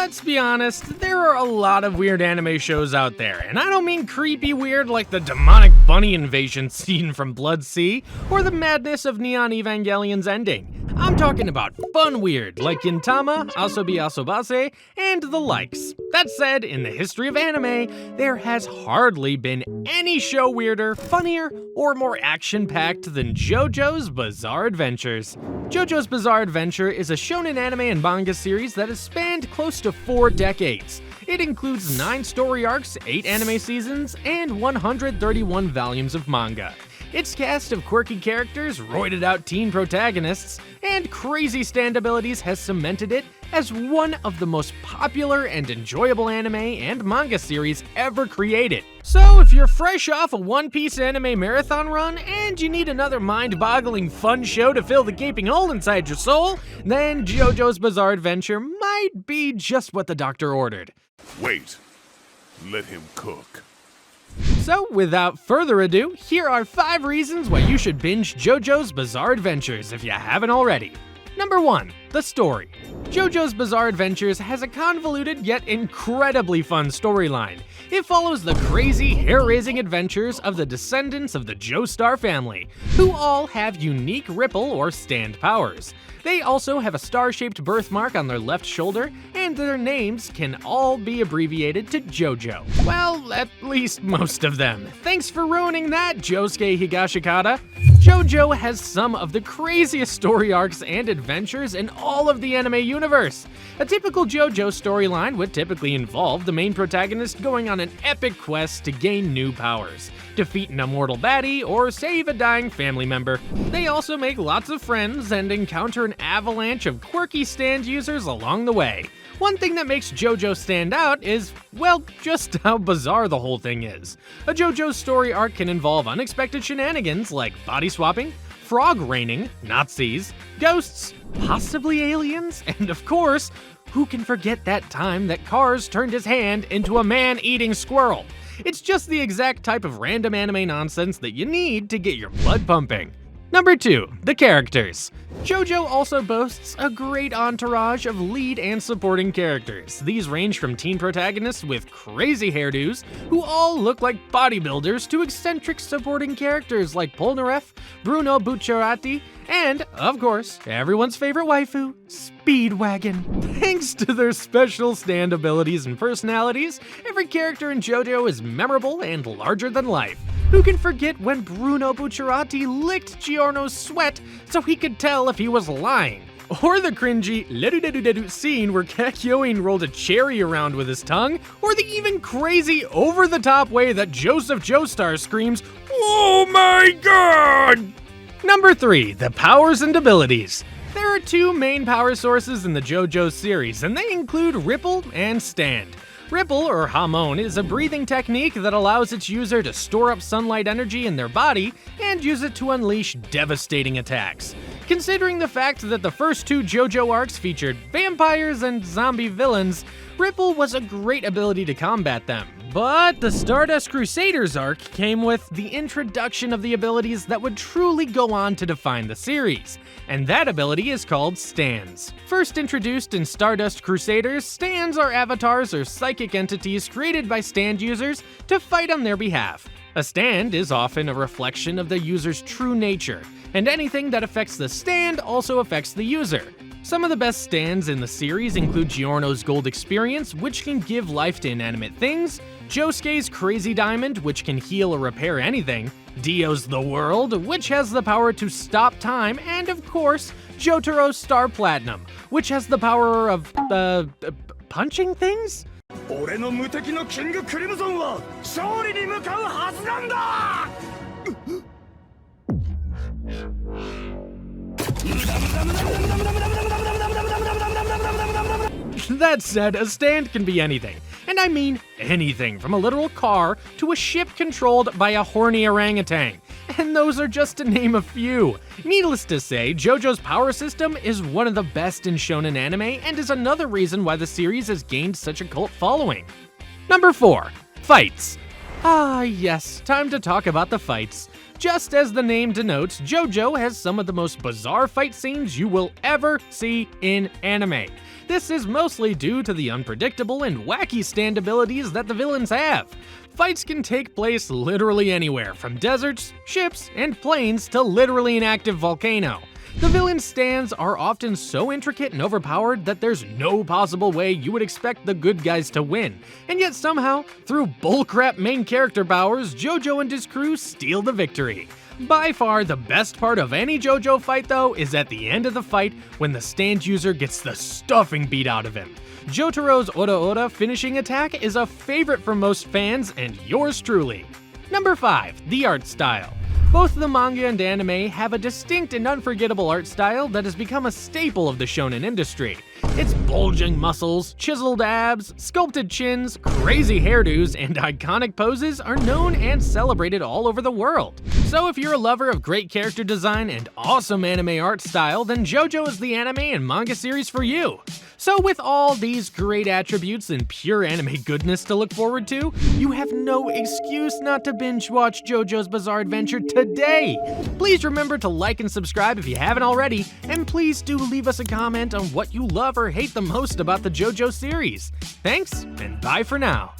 let's be honest, there are a lot of weird anime shows out there, and I don't mean creepy weird like the demonic bunny invasion scene from Blood Sea, or the madness of Neon Evangelion's ending. I'm talking about fun weird, like Gintama, Asobi Asobase, and the likes. That said, in the history of anime, there has hardly been any show weirder, funnier, or more action-packed than Jojos Bizarre Adventures. Jojos Bizarre Adventure is a shonen anime and manga series that has spanned close to 4 decades. It includes 9 story arcs, 8 anime seasons, and 131 volumes of manga. Its cast of quirky characters, roided-out teen protagonists, and crazy stand abilities has cemented it as one of the most popular and enjoyable anime and manga series ever created. So if you're fresh off a One Piece anime marathon run and you need another mind-boggling fun show to fill the gaping hole inside your soul, then JoJo's Bizarre Adventure might be just what the doctor ordered. Wait, let him cook. So, without further ado, here are 5 reasons why you should binge JoJo's Bizarre Adventures if you haven't already. Number 1. The story. JoJo's Bizarre Adventures has a convoluted yet incredibly fun storyline. It follows the crazy, hair-raising adventures of the descendants of the Joestar family, who all have unique ripple or stand powers. They also have a star-shaped birthmark on their left shoulder, and their names can all be abbreviated to JoJo. Well, at least most of them. Thanks for ruining that, Josuke Higashikata. JoJo has some of the craziest story arcs and adventures in all of the anime universe. A typical JoJo storyline would typically involve the main protagonist going on an epic quest to gain new powers, defeat an immortal baddie, or save a dying family member. They also make lots of friends and encounter an avalanche of quirky stand users along the way. One thing that makes JoJo stand out is, well, just how bizarre the whole thing is. A JoJo story arc can involve unexpected shenanigans like body swapping, frog raining, Nazis, ghosts, possibly aliens, and of course, who can forget that time that Cars turned his hand into a man-eating squirrel? It's just the exact type of random anime nonsense that you need to get your blood pumping. Number 2. The characters. JoJo also boasts a great entourage of lead and supporting characters. These range from teen protagonists with crazy hairdos, who all look like bodybuilders, to eccentric supporting characters like Polnareff, Bruno Bucciarati, and, of course, everyone's favorite waifu, Speedwagon. Thanks to their special stand abilities and personalities, every character in JoJo is memorable and larger than life. Who can forget when Bruno Bucciarati licked Giorno's sweat so he could tell if he was lying? Or the cringy ledu scene where Kakyoin rolled a cherry around with his tongue? Or the even crazy over-the-top way that Joseph Joestar screams, "Oh my god!" Number 3. The powers and abilities. There are 2 main power sources in the JoJo series, and they include Ripple and Stand. Ripple, or Hamon, is a breathing technique that allows its user to store up sunlight energy in their body and use it to unleash devastating attacks. Considering the fact that the first 2 JoJo arcs featured vampires and zombie villains, Ripple was a great ability to combat them. But the Stardust Crusaders arc came with the introduction of the abilities that would truly go on to define the series, and that ability is called Stands. First introduced in Stardust Crusaders, Stands are avatars or psychic entities created by stand users to fight on their behalf. A stand is often a reflection of the user's true nature, and anything that affects the stand also affects the user. Some of the best stands in the series include Giorno's Gold Experience, which can give life to inanimate things, Josuke's Crazy Diamond, which can heal or repair anything, Dio's The World, which has the power to stop time, and of course, Jotaro's Star Platinum, which has the power of, punching things? 俺の無敵のキングクリムゾンは勝利に向かうはずなんだ That said, a stand can be anything. And I mean anything, from a literal car to a ship controlled by a horny orangutan. And those are just to name a few. Needless to say, JoJo's power system is one of the best in shonen anime and is another reason why the series has gained such a cult following. Number 4. Fights. Ah yes, time to talk about the fights. Just as the name denotes, JoJo has some of the most bizarre fight scenes you will ever see in anime. This is mostly due to the unpredictable and wacky stand abilities that the villains have. Fights can take place literally anywhere, from deserts, ships, and plains to literally an active volcano. The villain stands are often so intricate and overpowered that there's no possible way you would expect the good guys to win, and yet somehow, through bullcrap main character powers, Jojo and his crew steal the victory. By far, the best part of any JoJo fight though is at the end of the fight when the stand user gets the stuffing beat out of him. Jotaro's Ora Ora finishing attack is a favorite for most fans and yours truly. Number 5. The art style. Both the manga and anime have a distinct and unforgettable art style that has become a staple of the shonen industry. Its bulging muscles, chiseled abs, sculpted chins, crazy hairdos, and iconic poses are known and celebrated all over the world. So if you're a lover of great character design and awesome anime art style, then JoJo is the anime and manga series for you. So with all these great attributes and pure anime goodness to look forward to, you have no excuse not to binge watch JoJo's Bizarre Adventure today! Please remember to like and subscribe if you haven't already, and please do leave us a comment on what you love or hate the most about the JoJo series. Thanks, and bye for now.